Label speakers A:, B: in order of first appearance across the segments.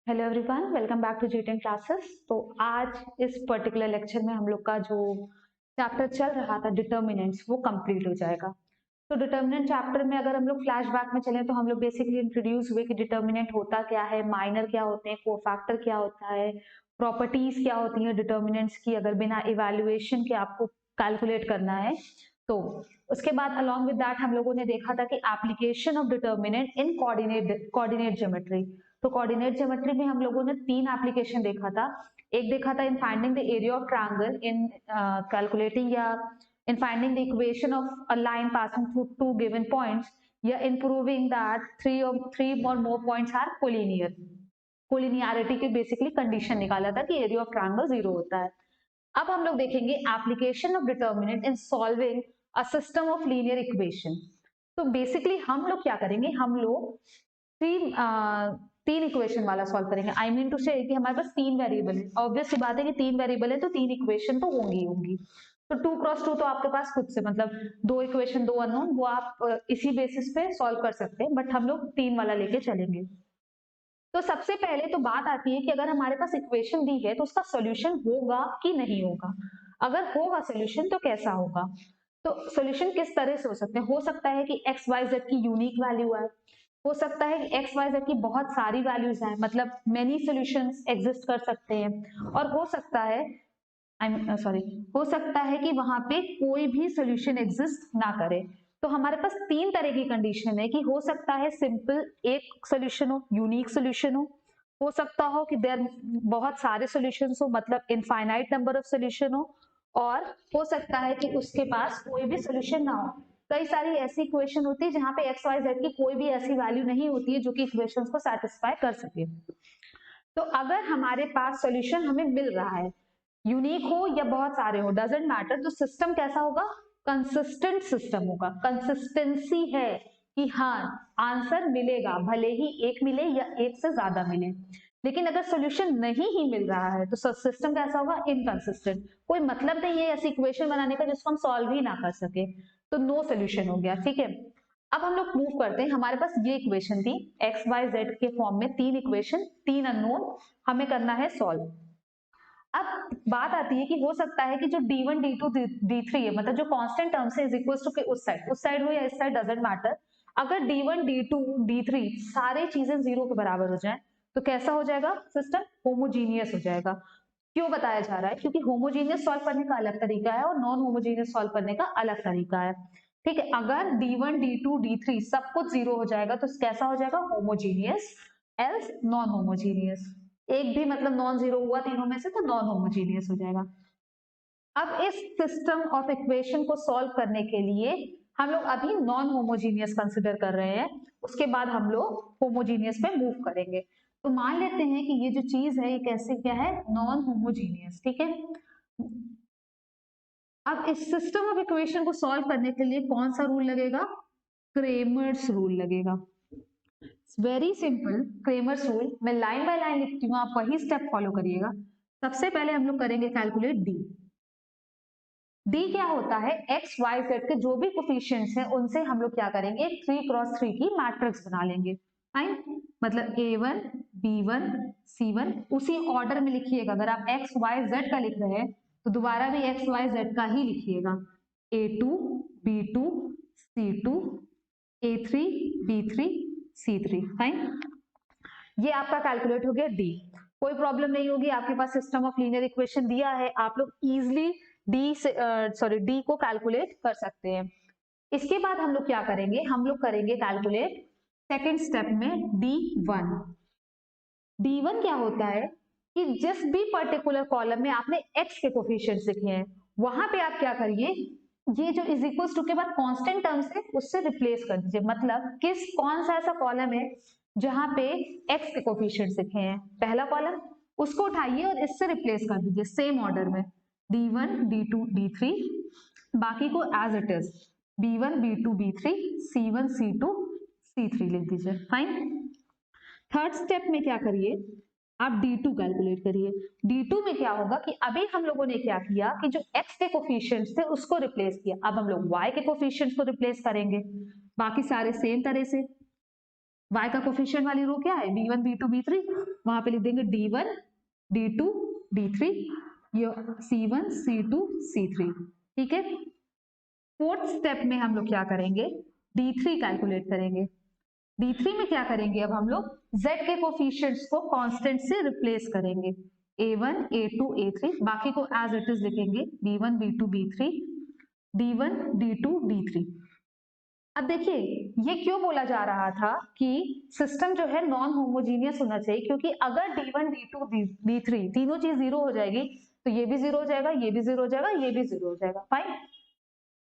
A: Hello everyone, welcome back to जी10 classes. तो आज इस पर्टिकुलर लेक्चर में हम लोग का जो चैप्टर चल रहा था डिटर्मिनेंट्स वो कंप्लीट हो जाएगा। तो डिटर्मिनेंट चैप्टर में अगर हम लोग फ्लैशबैक में चलें तो हम लोग बेसिकली इंट्रोड्यूस हुए कि डिटर्मिनेंट होता क्या है, माइनर क्या होते हैं, कोफैक्टर क्या होता है, प्रॉपर्टीज क्या होती हैं डिटर्मिनेंट्स की अगर बिना इवैल्यूएशन के आपको कैलकुलेट करना है। तो उसके बाद अलॉन्ग विद दैट हम लोगों ने देखा था कि application of determinant in coordinate geometry. तो कोऑर्डिनेट ज्योमेट्री में हम लोगों ने तीन एप्लीकेशन देखा था। एक देखा था in finding the area of triangle, in calculating या in finding the equation of a line passing through two given points, या in proving that three or more points are collinear। Collinearity की basically condition निकाला था कि area of triangle 0 होता है। अब हम लोग देखेंगे application of determinant in solving a system of linear equation. तो बेसिकली हम लोग क्या करेंगे, हम लोग तीन इक्वेशन वाला सॉल्व करेंगे। आई मीन टू से कि हमारे पास तीन वेरिएबल है। ऑब्वियस सी बात है कि तीन वेरिएबल है तो तीन इक्वेशन तो होंगी होंगी। तो 2x2 तो आपके पास खुद से मतलब दो इक्वेशन दो अननोन, वो आप इसी बेसिस पे सॉल्व कर सकते हैं, बट हम लोग तीन वाला लेके चलेंगे। तो सबसे पहले तो बात आती है कि अगर हमारे पास इक्वेशन दी है तो उसका सॉल्यूशन होगा कि नहीं होगा। अगर होगा सॉल्यूशन तो कैसा होगा। तो सॉल्यूशन किस तरह से हो सकता है कि एक्स वाई जेड की यूनिक वैल्यू आए, हो सकता है कि एक्स वाई जेड की बहुत सारी वैल्यूज आए, मतलब मेनी सॉल्यूशंस एग्जिस्ट कर सकते हैं। और हो सकता है हो सकता है कि वहां पे कोई भी सोल्यूशन एग्जिस्ट ना करे। तो हमारे पास तीन तरह की कंडीशन है कि हो सकता है सिंपल एक सोल्यूशन हो, यूनिक सोल्यूशन हो सकता हो कि देयर बहुत सारे सॉल्यूशंस हो, मतलब इनफाइनाइट नंबर ऑफ सॉल्यूशन और हो सकता है कि उसके पास कोई भी सॉल्यूशन ना हो। कई सारी ऐसी इक्वेशन होती है जहां पे एक्स वाई जेड की कोई भी ऐसी वैल्यू नहीं होती है जो कि इक्वेशंस को सेटिस्फाई कर सके। तो अगर हमारे पास सॉल्यूशन हमें मिल रहा है, यूनिक हो या बहुत सारे हो, डजेंट मैटर, तो सिस्टम कैसा होगा, कंसिस्टेंट सिस्टम होगा। कंसिस्टेंसी है कि हाँ आंसर मिलेगा, भले ही एक मिले या एक से ज्यादा मिले। लेकिन अगर सॉल्यूशन नहीं ही मिल रहा है तो सिस्टम कैसा होगा, इनकंसिस्टेंट। कोई मतलब नहीं है ऐसी इक्वेशन बनाने का जिसको हम सॉल्व ही ना कर सके, तो नो सोल्यूशन हो गया। ठीक है, अब हम लोग मूव करते हैं। हमारे पास ये इक्वेशन थी एक्स वाई जेड के फॉर्म में, तीन इक्वेशन, तीन अननोन, हमें करना है सॉल्व। अब बात आती है कि हो सकता है कि जो d1 d2 d3 है, मतलब जो कांस्टेंट टर्म्स है, इज इक्वल टू उस साइड हो या इस साइड, डजंट मैटर। अगर d1 d2 d3 सारे चीजें जीरो के बराबर हो जाए तो कैसा हो जाएगा सिस्टम, होमोजीनियस हो जाएगा। क्यों बताया जा रहा है, क्योंकि होमोजीनियस सॉल्व करने का अलग तरीका है और नॉन होमोजीनियस सॉल्व करने का अलग तरीका है। ठीक है, अगर d1 d2 d3 सब कुछ जीरो हो जाएगा तो कैसा हो जाएगा, होमोजीनियस, एल्स नॉन होमोजीनियस। एक भी मतलब नॉन जीरो हुआ तीनों में से तो नॉन होमोजीनियस हो जाएगा। अब इस सिस्टम ऑफ इक्वेशन को सॉल्व करने के लिए हम लोग अभी नॉन होमोजीनियस कंसिडर कर रहे हैं, उसके बाद हम लोग होमोजीनियस पे मूव करेंगे। तो मान लेते हैं कि ये जो चीज है ये कैसे क्या है, नॉन होमोजीनियस। ठीक है, अब इस सिस्टम ऑफ इक्वेशन को सॉल्व करने के लिए कौन सा रूल लगेगा, क्रेमर्स रूल लगेगा। Very simple, Cramer's rule. मैं लाइन बाय लाइन लिखती हूँ, आप वही स्टेप फॉलो करिएगा। सबसे पहले हम लोग करेंगे कैलकुलेट डी। डी क्या होता है, एक्स वाई जेड के जो भी कोफिशिएंट्स हैं उनसे हम लोग क्या करेंगे, 3x3 की मैट्रिक्स बना लेंगे। फाइन, मतलब a1 b1 c1 उसी ऑर्डर में लिखिएगा। अगर आप एक्स वाई जेड का लिख रहे हैं तो दोबारा भी एक्स वाई जेड का ही लिखिएगा, a2 b2 c2 a3 b3 c3। Fine, ये आपका कैलकुलेट हो गया डी। कोई प्रॉब्लम नहीं होगी, आपके पास सिस्टम ऑफ लीनियर इक्वेशन दिया है, आप लोग इजिली डी को कैलकुलेट कर सकते हैं। इसके बाद हम लोग क्या करेंगे, हम लोग करेंगे कैलकुलेट सेकेंड स्टेप में डी1। डी1 क्या होता है कि जिस भी पर्टिकुलर कॉलम में आपने एक्स के कोफिशिएंट्स लिखे हैं वहां पे आप क्या करिए, ये जो इज इक्वल टू के बाद कांस्टेंट टर्म्स है उससे रिप्लेस कर दीजिए। मतलब कौन सा ऐसा कॉलम है जहां पे एक्स के कोफिशिएंट्स लिखे हैं, पहला कॉलम, उसको उठाइए और इससे रिप्लेस कर दीजिए सेम ऑर्डर में, d1 d2 d3, बाकी को as it is b1 b2 b3 c1 c2 c3 लिख दीजिए। फाइन, थर्ड स्टेप में क्या करिए, आप D2 कैलकुलेट करिए। D2 में क्या होगा कि अभी हम लोगों ने क्या किया कि जो x के कोफिशिएंट्स थे उसको रिप्लेस किया, अब हम लोग y के कोफिशिएंट्स को रिप्लेस करेंगे। बाकी सारे सेम तरह से, y का कोफिशिएंट वाली रो क्या है, b1 b2 b3, वहां पे लिख देंगे D1 D2 D3, ये C1 C2 C3, ठीक है। फोर्थ स्टेप में हम लोग क्या करेंगे, D3 कैलकुलेट करेंगे। D3 में क्या करेंगे, अब हम लोग Z के कोफिशिएंट्स को कांस्टेंट से रिप्लेस करेंगे, A1 A2 A3, बाकी को एज इट इज लिखेंगे B1 B2 B3 D1 D2 D3। अब देखिए ये क्यों बोला जा रहा था कि सिस्टम जो है नॉन होमोजीनियस होना चाहिए, क्योंकि अगर D1 D2 D3 तीनों चीज जीरो हो जाएगी तो ये भी जीरो हो जाएगा, ये भी जीरो हो जाएगा, ये भी जीरो हो जाएगा। फाइन,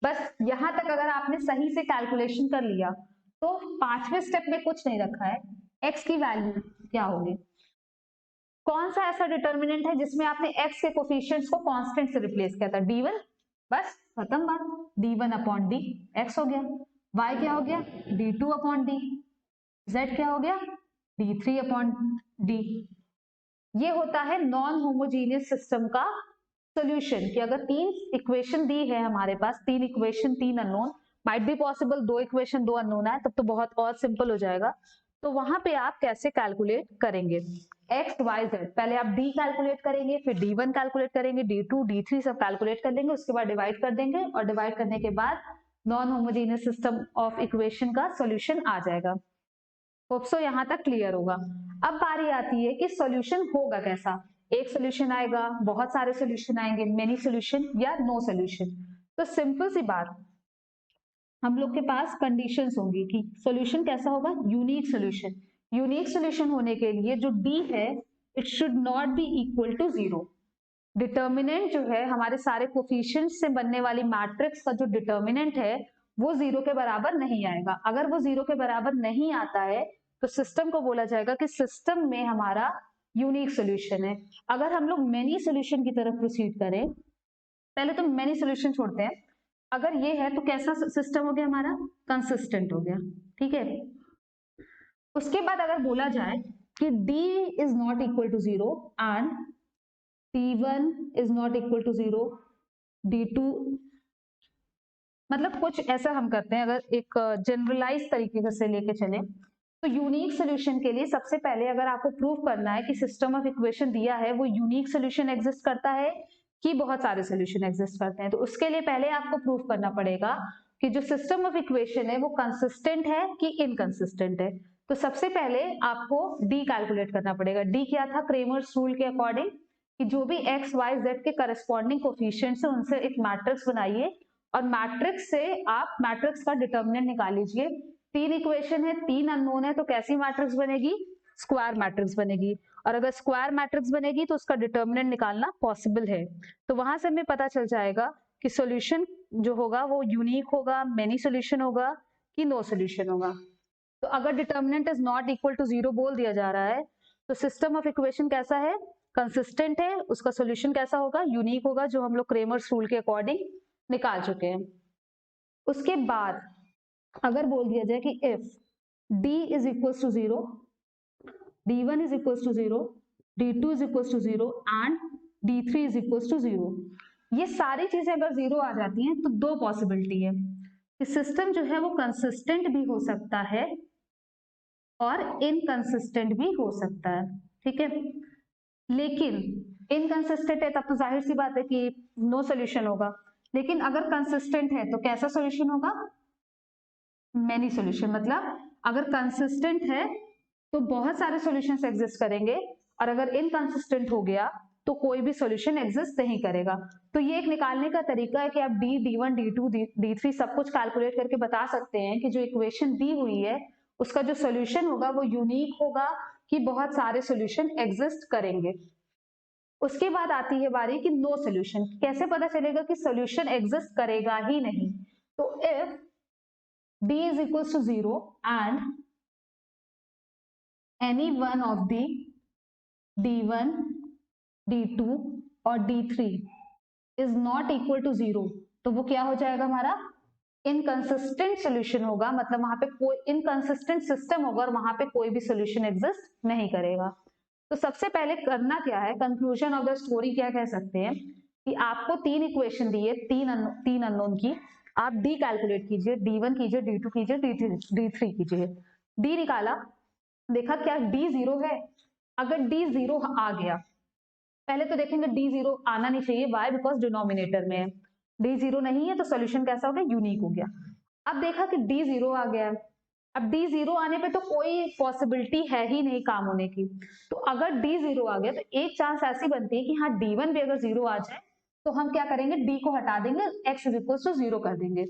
A: बस यहां तक अगर आपने सही से कैलकुलेशन कर लिया तो पांचवें स्टेप में कुछ नहीं रखा है, x की वैल्यू क्या होगी, कौन सा ऐसा डिटर्मिनेंट है जिसमें आपने x के कोफिशिएंट्स को कांस्टेंट से रिप्लेस किया था, D1, बस खत्म बात, D1 अपॉन डी x हो गया, y क्या हो गया D2 अपॉन डी, z क्या हो गया D3 अपॉन डी। ये होता है नॉन होमोजीनियस सिस्टम का सॉल्यूशन, कि अगर तीन इक्वेशन दी है हमारे पास, तीन इक्वेशन तीन अननोन, माइट बी पॉसिबल दो इक्वेशन दो अननोन है, तब तो बहुत और सिंपल हो जाएगा। तो वहां पे आप कैसे कैलकुलेट करेंगे, एक्स वाई जेड, पहले आप डी कैलकुलेट करेंगे, फिर D1 कैलकुलेट करेंगे, D2 D3 सब कैलकुलेट कर देंगे, उसके बाद डिवाइड कर देंगे, और डिवाइड करने के बाद non homogeneous system of equation का सॉल्यूशन आ जाएगा। होप सो यहाँ तक क्लियर होगा। अब बारी आती है कि सॉल्यूशन होगा कैसा, एक सॉल्यूशन आएगा, बहुत सारे सॉल्यूशन आएंगे, मेनी सॉल्यूशन, या नो सॉल्यूशन। तो सिंपल सी बात, हम लोग के पास कंडीशंस होंगी कि सॉल्यूशन कैसा होगा, यूनिक सॉल्यूशन। यूनिक सॉल्यूशन होने के लिए जो डी है it should not be equal to zero. Determinant जो है हमारे सारे कोफिशिएंट्स से बनने वाली मैट्रिक्स का जो डिटर्मिनेंट है वो जीरो के बराबर नहीं आएगा। अगर वो जीरो के बराबर नहीं आता है तो सिस्टम को बोला जाएगा कि सिस्टम में हमारा यूनिक सॉल्यूशन है। अगर हम लोग मेनी सॉल्यूशन की तरफ प्रोसीड करें, पहले तो मेनी सॉल्यूशन छोड़ते हैं, अगर ये है तो कैसा सिस्टम हो गया हमारा, कंसिस्टेंट हो गया, ठीक है। उसके बाद अगर बोला जाए कि D is not equal to zero and D1 is not equal to zero, D2, मतलब कुछ ऐसा हम करते हैं, अगर एक जनरलाइज तरीके से लेके चले तो यूनिक सॉल्यूशन के लिए सबसे पहले अगर आपको प्रूव करना है कि सिस्टम ऑफ इक्वेशन दिया है वो यूनिक सॉल्यूशन एग्जिस्ट करता है कि बहुत सारे सॉल्यूशन एग्जिस्ट करते हैं, तो उसके लिए पहले आपको प्रूव करना पड़ेगा कि जो सिस्टम ऑफ इक्वेशन है वो कंसिस्टेंट है कि इनकंसिस्टेंट है। तो सबसे पहले आपको डी कैलकुलेट करना पड़ेगा। डी क्या था, क्रेमर्स रूल के अकॉर्डिंग कि जो भी एक्स वाई जेड के करस्पॉन्डिंग कोफिशिएंट्स है उनसे एक मैट्रिक्स बनाइए, और मैट्रिक्स से आप मैट्रिक्स का डिटर्मिनेंट निकाल लीजिए। तीन इक्वेशन है, तीन अननोन है, तो कैसी मैट्रिक्स बनेगी, स्क्वायर मैट्रिक्स बनेगी, और अगर स्क्वायर मैट्रिक्स बनेगी तो उसका डिटर्मिनेंट निकालना पॉसिबल है। तो वहां से हमें पता चल जाएगा कि सॉल्यूशन जो होगा वो यूनिक होगा, मेनी सॉल्यूशन होगा कि नो सॉल्यूशन होगा। तो अगर determinant is not equal to zero बोल दिया जा रहा है तो सिस्टम ऑफ इक्वेशन कैसा है, कंसिस्टेंट है, उसका सॉल्यूशन कैसा होगा, यूनिक होगा, जो हम लोग क्रेमर्स रूल के अकॉर्डिंग निकाल चुके हैं। उसके बाद अगर बोल दिया जाए कि if D is equal to zero, D1 is equals to 0, D2 is equals to 0 and D3 is equals to 0, ये सारी चीजें अगर जीरो आ जाती हैं तो दो पॉसिबिलिटी है कि सिस्टम जो है वो कंसिस्टेंट भी हो सकता है और इनकंसिस्टेंट भी हो सकता है, ठीक है। लेकिन इनकंसिस्टेंट है तब तो जाहिर सी बात है कि नो सॉल्यूशन होगा, लेकिन अगर कंसिस्टेंट है तो कैसा सॉल्यूशन होगा, मेनी सॉल्यूशन। मतलब अगर कंसिस्टेंट है तो बहुत सारे सॉल्यूशंस एग्जिस्ट करेंगे, और अगर इनकंसिस्टेंट हो गया तो कोई भी सॉल्यूशन एग्जिस्ट नहीं करेगा। तो ये एक निकालने का तरीका है कि आप D, D1, D2, D3 सब कुछ कैलकुलेट करके बता सकते हैं कि जो इक्वेशन दी हुई है उसका जो सॉल्यूशन होगा वो यूनिक होगा कि बहुत सारे सॉल्यूशन एग्जिस्ट करेंगे। उसके बाद आती है बारी कि नो सॉल्यूशन, कैसे पता चलेगा कि सॉल्यूशन एग्जिस्ट करेगा ही नहीं। तो if D is equals to 0 and any one of the D1, D2 और D3 is not equal to 0, तो वो क्या हो जाएगा हमारा इनकंसिस्टेंट सॉल्यूशन होगा, मतलब वहां पे कोई इनकंसिस्टेंट सिस्टम होगा और वहां पे कोई भी सॉल्यूशन एग्जिस्ट नहीं करेगा। तो सबसे पहले करना क्या है, कंक्लूजन ऑफ द स्टोरी क्या कह सकते हैं कि आपको तीन इक्वेशन दी है, तीन अननोन की, आप डी कैलकुलेट कीजिए, D1 कीजिए, D2 कीजिए, D3 कीजिए। डी निकाला, देखा क्या D जीरो है अगर डी जीरो आ गया, पहले तो देखेंगे डी जीरो आना नहीं चाहिए, वाई बिकॉज डिनोमिनेटर में है, डी जीरो नहीं है तो सोल्यूशन कैसा हो गया, यूनिक हो गया। अब देखा कि डी जीरो आ गया है, अब डी जीरो आने पे तो कोई पॉसिबिलिटी है ही नहीं काम होने की, तो अगर डी जीरो आ गया तो एक चांस ऐसी बनती है कि हाँ डी वन भी अगर जीरो आ जाए तो हम क्या करेंगे, डी को हटा देंगे, X is equal to zero कर देंगे।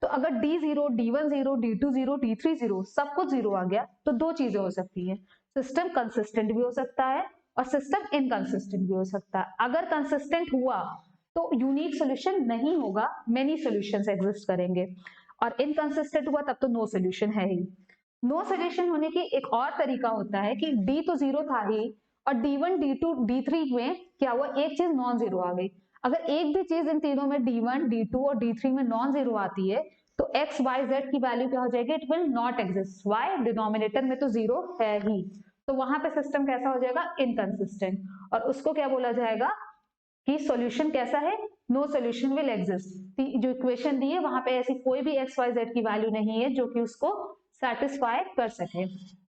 A: तो अगर D zero, D one zero, D two zero, D three zero, सब कुछ जीरो आ गया तो दो चीजें हो सकती है, सिस्टम कंसिस्टेंट भी हो सकता है और सिस्टम इनकंसिस्टेंट भी हो सकता है। अगर कंसिस्टेंट हुआ तो यूनिक सोल्यूशन नहीं होगा, मेनी सोल्यूशंस एग्जिस्ट करेंगे, और इनकंसिस्टेंट हुआ तब तो नो सोल्यूशन है ही। नो सोल्यूशन होने की एक और तरीका होता है कि डी तो जीरो था ही और D one, D two, D three में क्या हुआ, एक चीज नॉन जीरो आ गई। अगर एक भी चीज इन तीनों में D1, D2 और D3 में नॉन जीरो आती है तो x, y, z की वैल्यू क्या हो जाएगी, it will not exist. Why, denominator में तो जीरो है ही, तो वहां पे सिस्टम कैसा हो जाएगा, इनकंसिस्टेंट, और उसको क्या बोला जाएगा कि सॉल्यूशन कैसा है, नो सॉल्यूशन विल एग्जिस्ट। जो इक्वेशन दी है वहां पे ऐसी कोई भी x, y, z की वैल्यू नहीं है जो कि उसको सेटिस्फाई कर सके।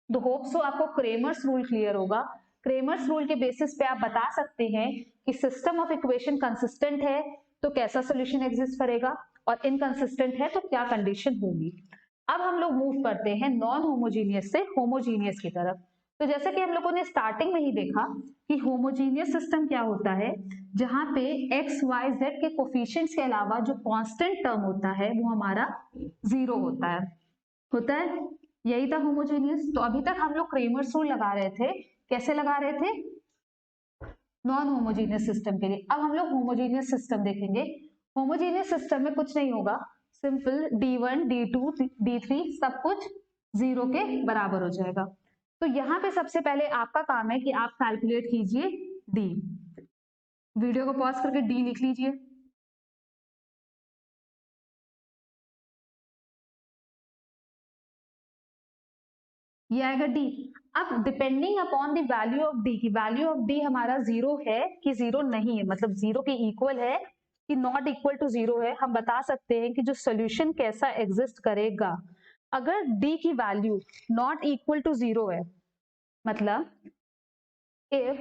A: तो होप सो आपको क्रेमर्स रूल क्लियर होगा। क्रेमर्स रूल के बेसिस पे आप बता सकते हैं कि सिस्टम ऑफ इक्वेशन कंसिस्टेंट है तो कैसा सॉल्यूशन एग्जिस्ट करेगा, और इनकंसिस्टेंट है तो क्या कंडीशन होगी। अब हम लोग मूव करते हैं नॉन होमोजीनियस से होमोजीनियस की तरफ। तो जैसा कि हम लोगों ने स्टार्टिंग में ही देखा कि होमोजीनियस सिस्टम क्या होता है, जहां पे x, y, z के कोफिशिएंट्स के अलावा जो कांस्टेंट टर्म होता है वो हमारा जीरो होता है, यही था होमोजीनियस। तो अभी तक हम लोग क्रेमर्स रूल लगा रहे थे, कैसे लगा रहे थे, नॉन होमोजीनियस सिस्टम के लिए। अब हम लोग होमोजीनियस सिस्टम देखेंगे। होमोजीनियस सिस्टम में कुछ नहीं होगा, सिंपल D1, D2, D3 सब कुछ जीरो के बराबर हो जाएगा। तो यहाँ पे सबसे पहले आपका काम है कि आप कैलकुलेट कीजिए D। वीडियो को पॉज करके D लिख लीजिए। ये आएगा D। अब depending upon the value of D, की वैल्यू ऑफ D हमारा जीरो है कि जीरो नहीं है, मतलब जीरो के इक्वल है कि नॉट इक्वल टू जीरो है, हम बता सकते हैं कि जो सोल्यूशन कैसा एग्जिस्ट करेगा। अगर D की value not equal to zero है, मतलब if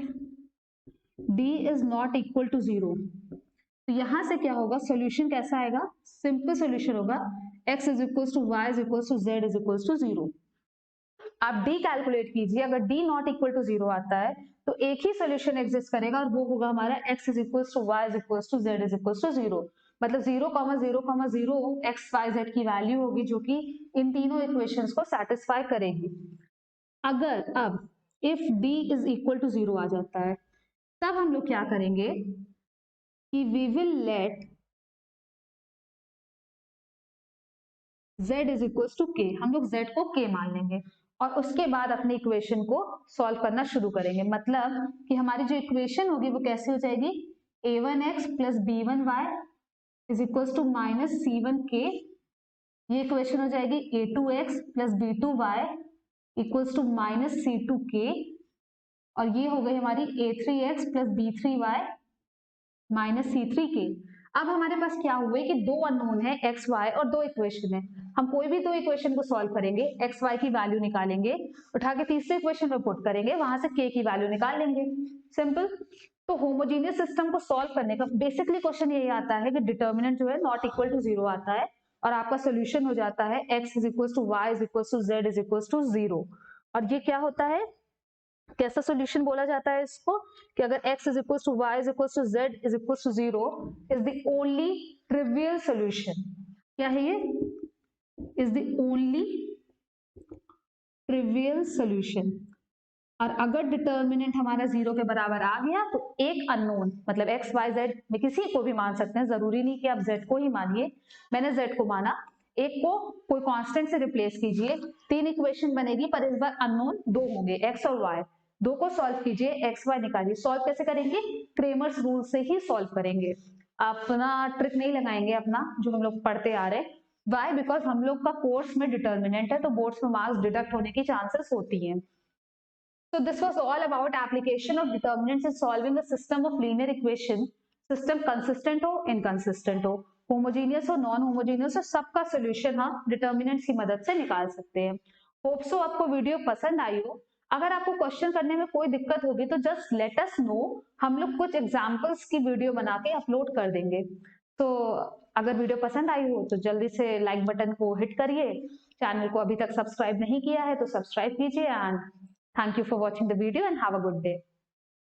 A: D is not equal to zero, तो यहां से क्या होगा, सोल्यूशन कैसा आएगा, सिंपल सोल्यूशन होगा x is equal to Y is equal to Z is equal to zero. आप D कैलकुलेट कीजिए, अगर D not equal to zero आता है तो एक ही सोल्यूशन एग्जिस्ट करेगा और वो होगा हमारा x is equal to Y is equal to Z is equal to zero. मतलब 0,0,0 एक्स वाई जेड की वैल्यू होगी जो कि इन तीनों इक्वेशंस को सेटिस्फाई करेगी। अगर अब if D is equal to zero आ जाता है तब हम लोग क्या करेंगे कि we will let z is equal to k, हम लोग z को k मान लेंगे और उसके बाद अपने इक्वेशन को सॉल्व करना शुरू करेंगे। मतलब कि हमारी जो इक्वेशन होगी वो कैसे हो जाएगी, a1x plus b1y is equal to minus c1k, ये इक्वेशन हो जाएगी a2x plus b2y equals to minus c2k, और ये हो गई हमारी a3x plus b3y minus c3k। अब हमारे पास क्या हुआ है कि दो अननोन है x y और दो इक्वेशन है, हम कोई भी दो इक्वेशन को सॉल्व करेंगे, x y की वैल्यू निकालेंगे, उठा के तीसरे इक्वेशन में पुट करेंगे, वहां से k की वैल्यू निकाल लेंगे, सिंपल। तो होमोजीनियस सिस्टम को सॉल्व करने का बेसिकली क्वेश्चन यही आता है कि डिटर्मिनेंट जो है नॉट इक्वल टू जीरो आता है और आपका सोल्यूशन हो जाता है x is equal to Y is equal to Z is equal to zero. और ये क्या होता है, कैसा सॉल्यूशन बोला जाता है इसको, कि अगर x is equal to Y is equal to Z is equal to zero is the only trivial solution. क्या है ये, is the only trivial solution. और अगर डिटर्मिनेंट हमारा जीरो के बराबर आ गया तो एक अननोन, मतलब x y z में किसी को भी मान सकते हैं, जरूरी नहीं कि आप z को ही मानिए, मैंने z को माना, एक को कोई कांस्टेंट से रिप्लेस कीजिए, तीन इक्वेशन बनेगी पर इस बार अननोन दो होंगे x और y, दो को सॉल्व कीजिए, x y निकालिए। सॉल्व कैसे करेंगे, क्रेमर्स रूल से ही सॉल्व करेंगे, अपना ट्रिक नहीं लगाएंगे अपना जो हम लोग पढ़ते आ रहे हैं। वाई, बिकॉज हम लोग का कोर्स में डिटर्मिनेंट है तो बोर्ड्स में मार्क्स डिडक्ट होने की चांसेस होती है। So this was all about application of determinants in solving a system of linear equation, system consistent हो inconsistent हो, homogeneous हो non homogeneous हो, सबका solution हम determinants की मदद से निकाल सकते हैं। होप सो आपको वीडियो पसंद आई हो। अगर आपको क्वेश्चन करने में कोई दिक्कत होगी तो जस्ट लेट अस नो, हम लोग कुछ एग्जाम्पल्स की वीडियो बना के अपलोड कर देंगे। तो अगर वीडियो पसंद आई हो तो जल्दी से लाइक बटन को हिट करिए, चैनल को अभी तक सब्सक्राइब नहीं किया है तो सब्सक्राइब कीजिए, and thank you for watching the video and have a good day.